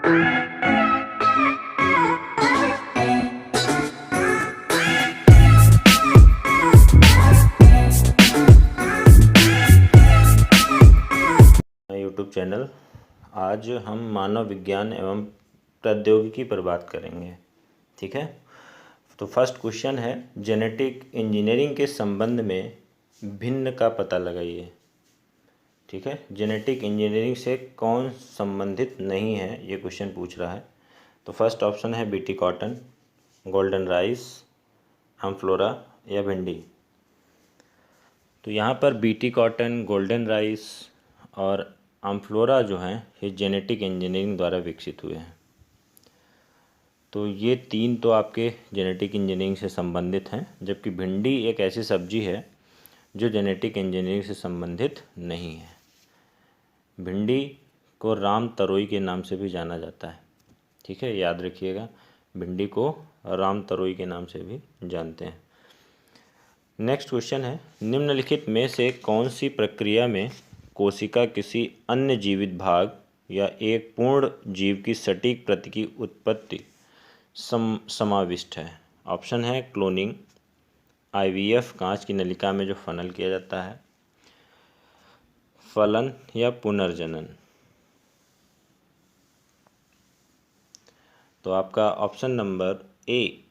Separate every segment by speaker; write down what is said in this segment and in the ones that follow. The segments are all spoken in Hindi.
Speaker 1: YouTube channel. आज हम मानव विज्ञान एवं प्रौद्योगिकी पर बात करेंगे। ठीक है, तो फर्स्ट क्वेश्चन है, जेनेटिक इंजीनियरिंग के संबंध में भिन्न का पता लगाइए। ठीक है, जेनेटिक इंजीनियरिंग से कौन संबंधित नहीं है, ये क्वेश्चन पूछ रहा है। तो फर्स्ट ऑप्शन है बीटी कॉटन, गोल्डन राइस, अमफ्लोरा या भिंडी। तो यहाँ पर बीटी कॉटन, गोल्डन राइस और अमफ्लोरा जो हैं ये जेनेटिक इंजीनियरिंग द्वारा विकसित हुए हैं। तो ये तीन तो आपके जेनेटिक इंजीनियरिंग से संबंधित हैं, जबकि भिंडी एक ऐसी सब्जी है जो जेनेटिक इंजीनियरिंग से संबंधित नहीं है। भिंडी को राम तरोई के नाम से भी जाना जाता है। ठीक है, याद रखिएगा, भिंडी को राम तरोई के नाम से भी जानते हैं। नेक्स्ट क्वेश्चन है, निम्नलिखित में से कौन सी प्रक्रिया में कोशिका किसी अन्य जीवित भाग या एक पूर्ण जीव की सटीक प्रति की उत्पत्ति समाविष्ट है। ऑप्शन है क्लोनिंग, आईवीएफ कांच की नलिका में जो फनल किया जाता है, फलन या पुनर्जनन। तो आपका ऑप्शन नंबर ए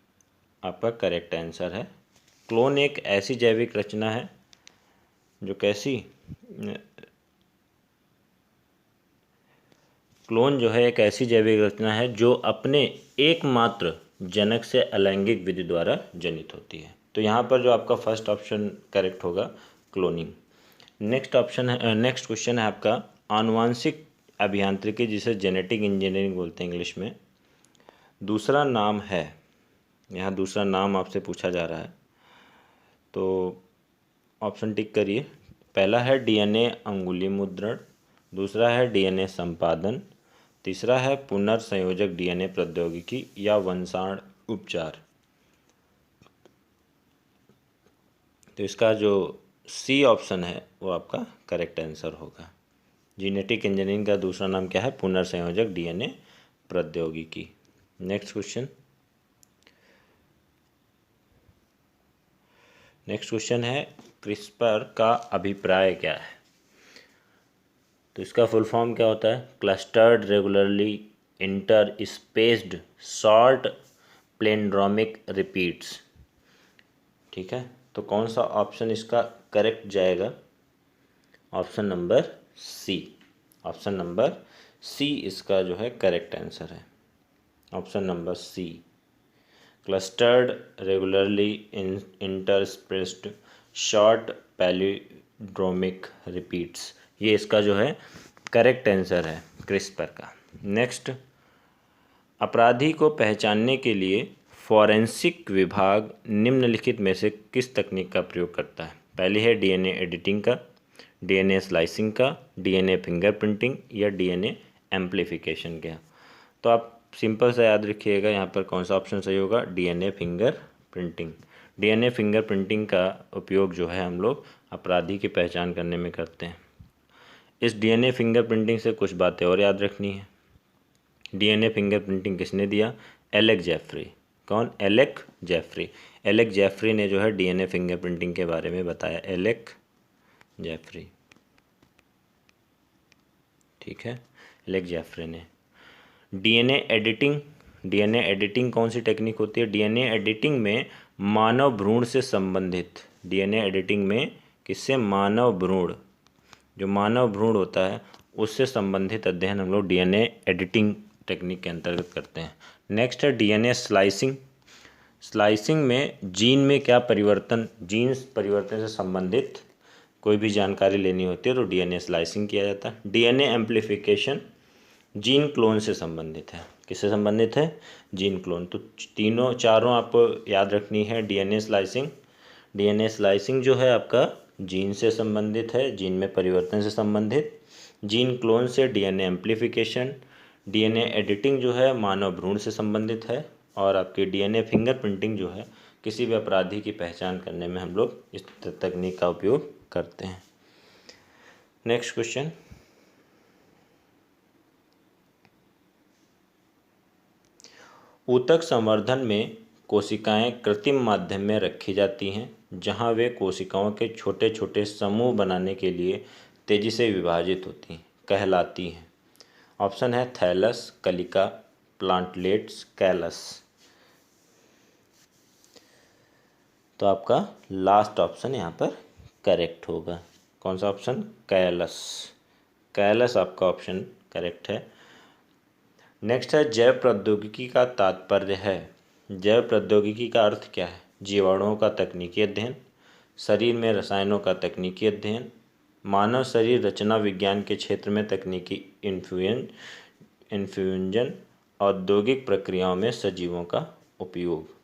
Speaker 1: आपका करेक्ट आंसर है। क्लोन एक ऐसी जैविक रचना है जो कैसी क्लोन जो है एक ऐसी जैविक रचना है जो अपने एकमात्र जनक से अलैंगिक विधि द्वारा जनित होती है। तो यहाँ पर जो आपका फर्स्ट ऑप्शन करेक्ट होगा क्लोनिंग। नेक्स्ट क्वेश्चन है आपका आनुवांशिक अभियांत्रिकी, जिसे जेनेटिक इंजीनियरिंग बोलते हैं इंग्लिश में, दूसरा नाम है। यहाँ दूसरा नाम आपसे पूछा जा रहा है, तो ऑप्शन टिक करिए। पहला है डीएनए अंगुली मुद्रण, दूसरा है डीएनए संपादन, तीसरा है पुनर्संयोजक डीएनए प्रौद्योगिकी या वंशाण उपचार। तो इसका जो सी ऑप्शन है वो आपका करेक्ट आंसर होगा। जेनेटिक इंजीनियरिंग का दूसरा नाम क्या है? पुनर्संयोजक डीएनए प्रौद्योगिकी। नेक्स्ट क्वेश्चन है, क्रिस्पर का अभिप्राय क्या है? तो इसका फुल फॉर्म क्या होता है? Clustered regularly interspaced short palindromic repeats. ठीक है, तो कौन सा ऑप्शन इसका करेक्ट जाएगा? Option number C. Option number C इसका जो है करेक्ट आंसर है। Option number C, clustered regularly interspaced short palindromic repeats, ये इसका जो है करेक्ट आंसर है क्रिस्पर का। नेक्स्ट, अपराधी को पहचानने के लिए फॉरेंसिक विभाग निम्नलिखित में से किस तकनीक का प्रयोग करता है? पहली है डीएनए एडिटिंग का, डीएनए स्लाइसिंग का, डीएनए फिंगरप्रिंटिंग या डीएनए एम्प्लीफिकेशन का। तो आप सिंपल सा याद रखिएगा, यहाँ पर कौन सा ऑप्शन सही होगा? DNA fingerprinting. डीएनए फिंगरप्रिंटिंग का उपयोग जो है हम लोग अपराधी की पहचान करने में करते हैं। इस डीएनए फिंगरप्रिंटिंग से कुछ बातें और याद रखनी है। डीएनए फिंगरप्रिंटिंग किसने दिया? Alec Jeffrey. कौन? Alec Jeffrey. एलेक जेफरी ने जो है डीएनए फिंगरप्रिंटिंग के बारे में बताया। एलेक जेफरी, ठीक है, एलेक जेफरी ने। डीएनए एडिटिंग कौन सी टेक्निक होती है? डीएनए एडिटिंग में मानव भ्रूण से संबंधित, डीएनए एडिटिंग में किससे? मानव भ्रूण, जो मानव भ्रूण होता है उससे संबंधित अध्ययन हम लोग डीएनए एडिटिंग टेक्निक के अंतर्गत करते हैं। नेक्स्ट है डीएनए स्लाइसिंग में जीन में क्या परिवर्तन, जीन्स परिवर्तन से संबंधित कोई भी जानकारी लेनी होती है तो डीएनए स्लाइसिंग किया जाता है। डीएनए एम्प्लीफिकेशन जीन क्लोन से संबंधित है। किससे संबंधित है? Gene clone. तो चारों आपको याद रखनी है। डीएनए स्लाइसिंग जो है आपका जीन से संबंधित है, जीन में परिवर्तन से संबंधित। जीन क्लोन से डीएनए एम्प्लीफिकेशन। डीएनए एडिटिंग जो है मानव भ्रूण से संबंधित है। और आपकी डीएनए फिंगरप्रिंटिंग जो है किसी भी अपराधी की पहचान करने में हम लोग इस तकनीक का उपयोग करते हैं। नेक्स्ट क्वेश्चन, ऊतक संवर्धन में कोशिकाएं कृत्रिम माध्यम में रखी जाती हैं, जहां वे कोशिकाओं के छोटे छोटे समूह बनाने के लिए तेजी से विभाजित होती कहलाती हैं। ऑप्शन है थैलस, कलिका, प्लांटलेट्स, कैलस। तो आपका लास्ट ऑप्शन यहाँ पर करेक्ट होगा। कौन सा ऑप्शन? कैलस। कैलस आपका ऑप्शन करेक्ट है। नेक्स्ट है जैव प्रौद्योगिकी का तात्पर्य है। जैव प्रौद्योगिकी का अर्थ क्या है? जीवाणुओं का तकनीकी अध्ययन, शरीर में रसायनों का तकनीकी अध्ययन, मानव शरीर रचना विज्ञान के क्षेत्र में तकनीकी इन्फ्यूजन, औद्योगिक प्रक्रियाओं में सजीवों का उपयोग।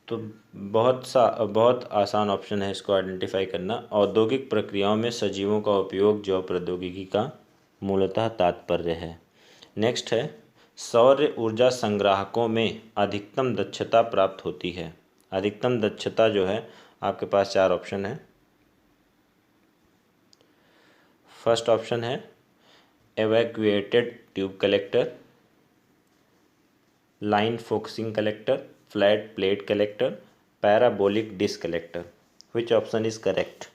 Speaker 1: तो बहुत आसान ऑप्शन है इसको आइडेंटिफाई करना। औद्योगिक प्रक्रियाओं में सजीवों का उपयोग जैव प्रौद्योगिकी का मूलतः तात्पर्य है। नेक्स्ट है सौर ऊर्जा संग्राहकों में अधिकतम दक्षता प्राप्त होती है। अधिकतम दक्षता जो है आपके पास 4 ऑप्शन है। फर्स्ट ऑप्शन है evacuated tube collector, line focusing collector, flat plate collector, parabolic disc collector. Which option is correct?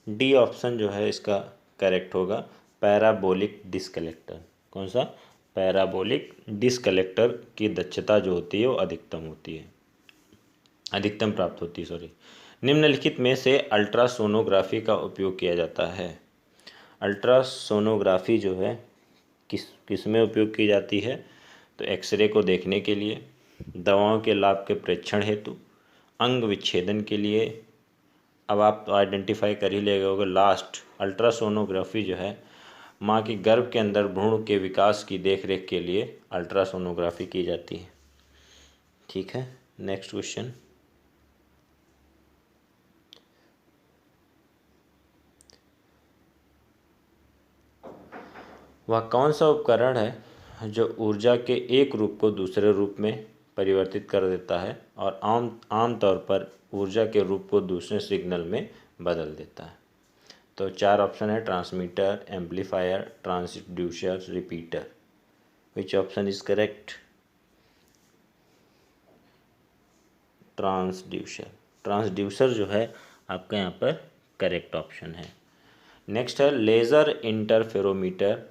Speaker 1: D option जो है इसका करेक्ट होगा, पैराबोलिक डिस्क कलेक्टर। कौन सा? पैराबोलिक डिस्क कलेक्टर की दक्षता जो होती है वो अधिकतम होती है, अधिकतम प्राप्त होती है, सॉरी। निम्नलिखित में से अल्ट्रासोनोग्राफी का उपयोग किया जाता है। अल्ट्रासोनोग्राफी जो है किस में उपयोग की जाती है? तो एक्सरे को देखने के लिए, दवाओं के लाभ के परीक्षण हेतु, अंग विच्छेदन के लिए। अब आप तो आइडेंटिफाई कर ही लेगे होगे लास्ट, अल्ट्रासोनोग्राफी जो है माँ की गर्भ के अंदर भ्रूण के विकास की देखरेख के लिए अल्ट्रासोनोग्राफी की जाती है। ठीक है, नेक्स्ट क्वेश्चन। वह कौन सा उपकरण है जो ऊर्जा के एक रूप को दूसरे रूप में परिवर्तित कर देता है और आमतौर पर ऊर्जा के रूप को दूसरे सिग्नल में बदल देता है? तो 4 ऑप्शन है transmitter, amplifier, transducer, repeater. Which option is correct? Transducer. Transducer जो है आपका यहाँ पर करेक्ट ऑप्शन है। नेक्स्ट है लेज़र इंटरफेरोमीटर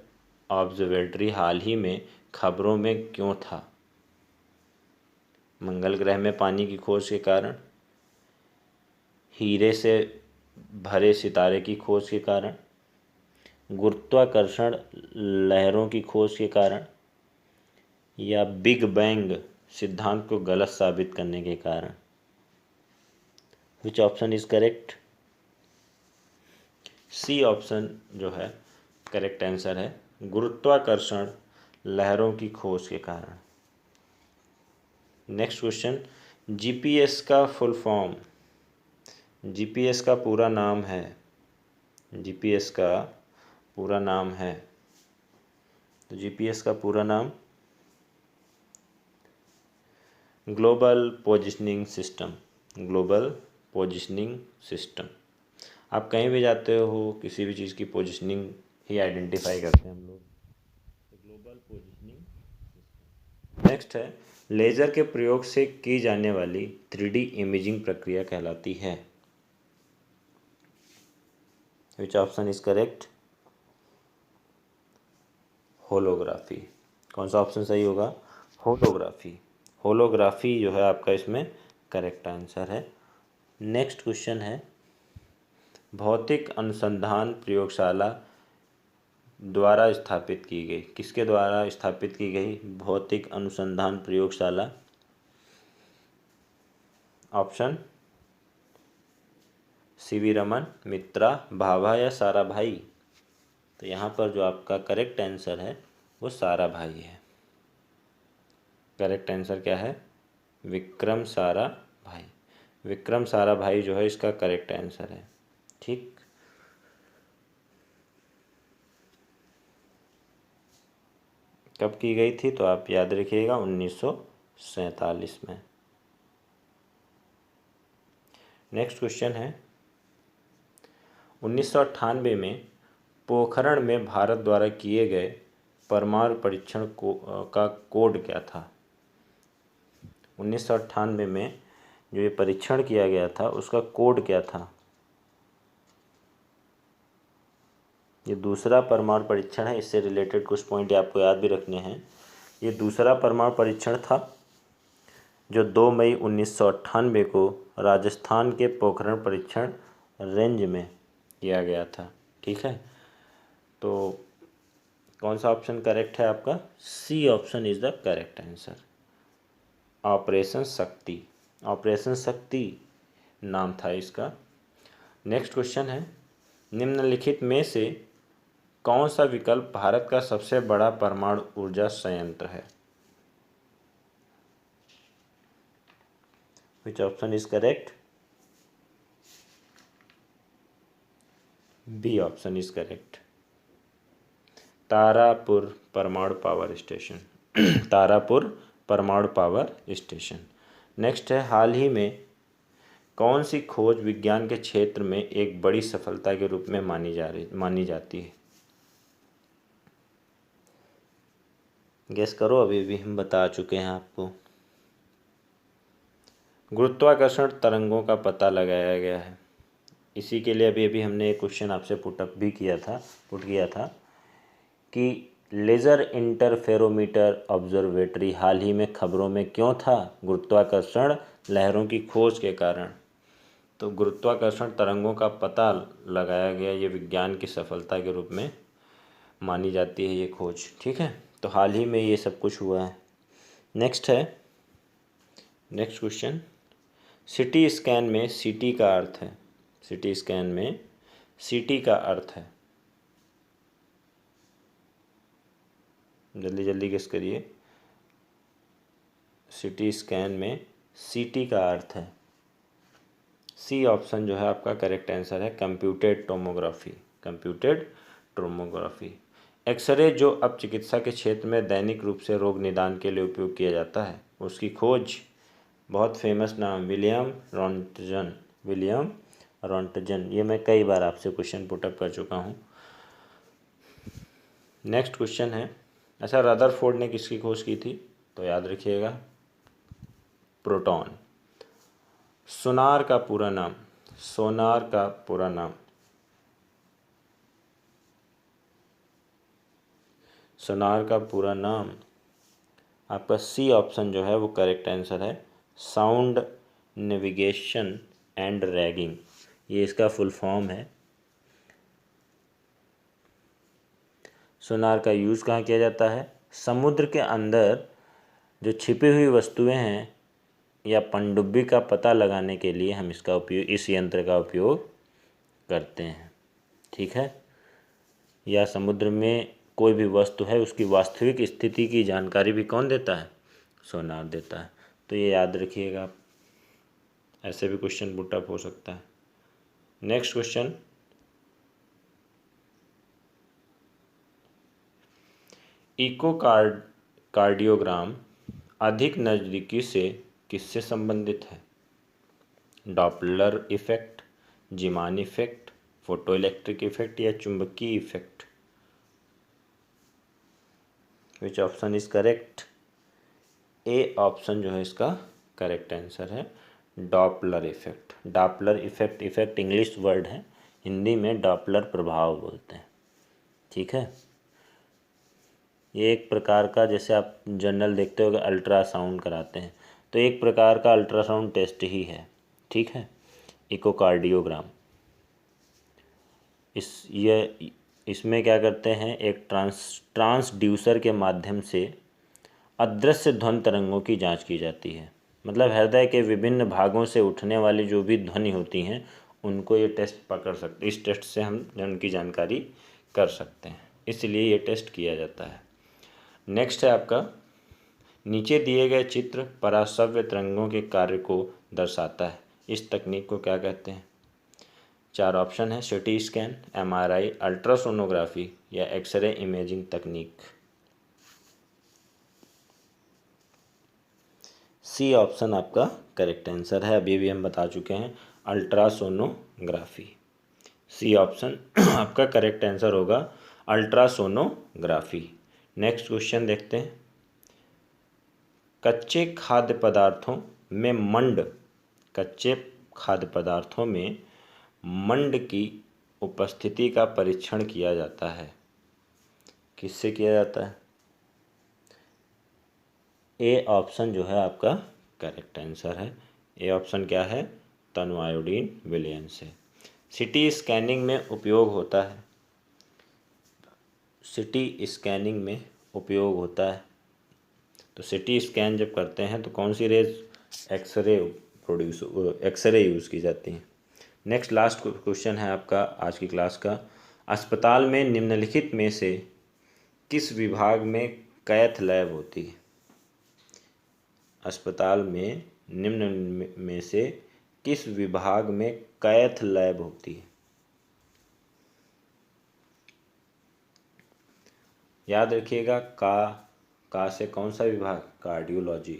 Speaker 1: ऑब्जर्वेटरी हाल ही में खबरों में क्यों था? मंगल ग्रह में पानी की खोज के कारण, हीरे से भरे सितारे की खोज के कारण, गुरुत्वाकर्षण लहरों की खोज के कारण, या बिग बैंग सिद्धांत को गलत साबित करने के कारण? Which option is correct? C option जो है करेक्ट आंसर है, गुरुत्वाकर्षण लहरों की खोज के कारण। नेक्स्ट क्वेश्चन, जीपीएस का फुल फॉर्म, जीपीएस का पूरा नाम है, जीपीएस का पूरा नाम है, तो जीपीएस का पूरा नाम global positioning system, global positioning system. आप कहीं भी जाते हो किसी भी चीज़ की पोजिशनिंग ही आइडेंटिफाई करते हैं हम लोग, तो ग्लोबल पोजिशनिंग सिस्टम। नेक्स्ट है लेज़र के प्रयोग से की जाने वाली 3D इमेजिंग प्रक्रिया कहलाती है? Which option is correct? Holography. कौन सा ऑप्शन सही होगा? होलोग्राफी। होलोग्राफी जो है आपका इसमें करेक्ट आंसर है। नेक्स्ट क्वेश्चन है भौतिक अनुसंधान प्रयोगशाला द्वारा स्थापित की गई, किसके द्वारा स्थापित की गई भौतिक अनुसंधान प्रयोगशाला? ऑप्शन सीवी रमन, मित्रा, भाभा या साराभाई? तो यहाँ पर जो आपका करेक्ट आंसर है वो साराभाई है। करेक्ट आंसर क्या है? विक्रम साराभाई। विक्रम साराभाई जो है इसका करेक्ट आंसर है। ठीक, कब की गई थी? तो आप याद रखिएगा 1947 में। नेक्स्ट क्वेश्चन है 1998 में पोखरण में भारत द्वारा किए गए परमाणु परीक्षण का कोड क्या था? 1998 में जो ये परीक्षण किया गया था उसका कोड क्या था? ये दूसरा परमाणु परीक्षण है, इससे रिलेटेड कुछ पॉइंट आपको याद भी रखने हैं। ये दूसरा परमाणु परीक्षण था जो 2 मई 1998 को राजस्थान के पोखरण परीक्षण रेंज में किया गया था। ठीक है, तो कौन सा ऑप्शन करेक्ट है आपका? C option is the correct answer. Operation Shakti, operation Shakti नाम था इसका। नेक्स्ट क्वेश्चन है, निम्नलिखित में से कौन सा विकल्प भारत का सबसे बड़ा परमाणु ऊर्जा संयंत्र है? Which option is correct? B option is correct, Tarapur परमाणु पावर स्टेशन। तारापुर परमाणु पावर स्टेशन। नेक्स्ट है, हाल ही में कौन सी खोज विज्ञान के क्षेत्र में एक बड़ी सफलता के रूप में मानी जाती है? गेस करो, अभी भी हम बता चुके हैं आपको। गुरुत्वाकर्षण तरंगों का पता लगाया गया है। इसी के लिए अभी हमने एक क्वेश्चन आपसे पुट किया था कि लेज़र इंटरफेरोमीटर ऑब्जर्वेटरी हाल ही में खबरों में क्यों था? गुरुत्वाकर्षण लहरों की खोज के कारण। तो गुरुत्वाकर्षण तरंगों का पता लगाया गया, ये विज्ञान की सफलता के रूप में मानी जाती है ये खोज। ठीक है, तो हाल ही में ये सब कुछ हुआ है। नेक्स्ट क्वेश्चन, सिटी स्कैन में सिटी का अर्थ है, सिटी स्कैन में सिटी का अर्थ है, जल्दी जल्दी गेस करिए। सिटी स्कैन में सिटी का अर्थ है, सी ऑप्शन जो है आपका करेक्ट आंसर है, computed tomography, computed tomography. X-ray जो अब चिकित्सा के क्षेत्र में दैनिक रूप से रोग निदान के लिए उपयोग किया जाता है, उसकी खोज बहुत फेमस नाम विलियम रॉन्टजन। ये मैं कई बार आपसे क्वेश्चन पुटअप कर चुका हूँ। नेक्स्ट क्वेश्चन है, अच्छा रदरफोर्ड ने किसकी खोज की थी? तो याद रखिएगा, प्रोटॉन। सोनार का पूरा नाम, सोनार का पूरा नाम, सोनार का पूरा नाम आपका सी ऑप्शन जो है वो करेक्ट आंसर है, साउंड नेविगेशन एंड रैगिंग, ये इसका फुल फॉर्म है। सोनार का यूज़ कहाँ किया जाता है? समुद्र के अंदर जो छिपी हुई वस्तुएं हैं या पनडुब्बी का पता लगाने के लिए हम इस यंत्र का उपयोग करते हैं। ठीक है, या समुद्र में कोई भी वस्तु है उसकी वास्तविक स्थिति की जानकारी भी कौन देता है? सोनार देता है। तो ये याद रखिएगा, ऐसे भी क्वेश्चन पुटअप हो सकता है। नेक्स्ट क्वेश्चन, कार्डियोग्राम अधिक नज़दीकी से किससे संबंधित है? Doppler effect, Zeeman effect, photo electric effect या चुंबकीय effect? Which option is correct? A option जो है इसका करेक्ट आंसर है, Doppler effect. Doppler effect English word है, हिंदी में डॉपलर प्रभाव बोलते हैं। ठीक है, ये एक प्रकार का, जैसे आप जनरल देखते हो कि अल्ट्रासाउंड कराते हैं, तो एक प्रकार का अल्ट्रासाउंड टेस्ट ही है। ठीक है, इकोकार्डियोग्राम। इसमें क्या करते हैं, एक ट्रांसड्यूसर के माध्यम से अदृश्य ध्वनि तरंगों की जांच की जाती है। मतलब हृदय के विभिन्न भागों से उठने वाली जो भी ध्वनि होती हैं उनको ये टेस्ट पकड़ सकते, इस टेस्ट से हम उनकी जानकारी कर सकते हैं, इसलिए ये टेस्ट किया जाता है। नेक्स्ट है आपका, नीचे दिए गए चित्र पराश्रव्य तरंगों के कार्य को दर्शाता है, इस तकनीक को क्या कहते हैं? 4 ऑप्शन है, सिटी स्कैन, MRI, अल्ट्रासोनोग्राफी या एक्सरे इमेजिंग तकनीक। सी ऑप्शन आपका करेक्ट आंसर है, अभी हम बता चुके हैं, अल्ट्रासोनोग्राफी। सी ऑप्शन आपका करेक्ट आंसर होगा, अल्ट्रासोनोग्राफी। नेक्स्ट क्वेश्चन देखते हैं। कच्चे खाद्य पदार्थों में मंड कच्चे खाद्य पदार्थों में मंड की उपस्थिति का परीक्षण किया जाता है, किससे किया जाता है? ए ऑप्शन जो है आपका करेक्ट आंसर है। ए ऑप्शन क्या है? तनु आयोडीन विलयन से। सिटी स्कैनिंग में उपयोग होता है, सिटी स्कैनिंग में उपयोग होता है, तो सिटी स्कैन जब करते हैं तो कौन सी रेज? एक्सरे यूज़ की जाती हैं। नेक्स्ट लास्ट क्वेश्चन है आपका आज की क्लास का। अस्पताल में निम्नलिखित में से किस विभाग में कैथ लैब होती है? अस्पताल में निम्न में से किस विभाग में कैथ लैब होती है? याद रखिएगा, का से कौन सा विभाग? कार्डियोलॉजी।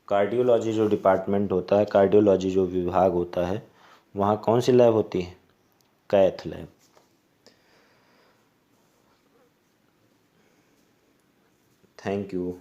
Speaker 1: कार्डियोलॉजी जो डिपार्टमेंट होता है, कार्डियोलॉजी जो विभाग होता है, वहाँ कौन सी लैब होती है? Cath lab. Thank you.